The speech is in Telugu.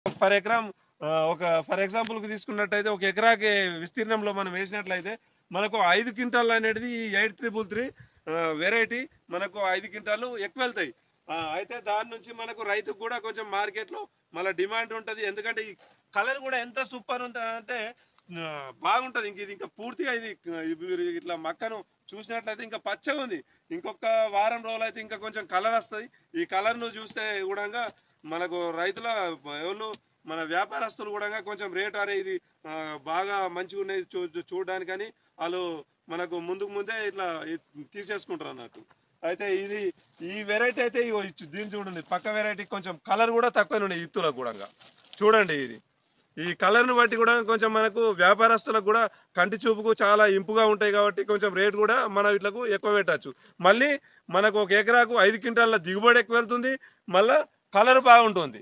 ఫర్ ఎకరం ఫర్ ఎగ్జాంపుల్కి తీసుకున్నట్టయితే ఒక ఎకరాకి విస్తీర్ణంలో మనం వేసినట్లయితే మనకు 5 క్వింటాల్ అనేది 8333 వెరైటీ మనకు 5 క్వింటాలు ఎక్కువ వెళ్తాయి. అయితే దాని నుంచి మనకు రైతుకు కూడా కొంచెం మార్కెట్లో మళ్ళీ డిమాండ్ ఉంటుంది. ఎందుకంటే ఈ కలర్ కూడా ఎంత సూపర్ ఉంటుందంటే బాగుంటుంది. ఇది ఇంకా పూర్తిగా మీరు ఇట్లా మక్కను చూసినట్లయితే ఇంకా పచ్చగా ఉంది. ఇంకొక వారం రోజులు అయితే ఇంకా కొంచెం కలర్ వస్తుంది. ఈ కలర్ను చూస్తే కూడా మనకు రైతుల ఎవరు మన వ్యాపారస్తులు కూడా కొంచెం రేట్ అరే ఇది బాగా మంచిగా ఉన్నాయి చూడడానికని వాళ్ళు మనకు ముందే ఇట్లా తీసేసుకుంటారు అన్నట్టు. అయితే ఈ వెరైటీ అయితే దీన్ని చూడండి, పక్క వెరైటీ కొంచెం కలర్ కూడా తక్కువ ఉన్నాయి ఇత్తులకు కూడా. చూడండి ఈ కలర్ను బట్టి కూడా కొంచెం మనకు వ్యాపారస్తులకు కూడా కంటి చూపుకు చాలా ఇంపుగా ఉంటాయి కాబట్టి కొంచెం రేట్ కూడా మనం వీటికి ఎక్కువ పెట్టచ్చు. మళ్ళీ మనకు ఒక ఎకరాకు 5 క్వింటాల దిగుబడి ఎక్కువ వెళ్తుంది, మళ్ళీ కలర్ బాగుంటుంది.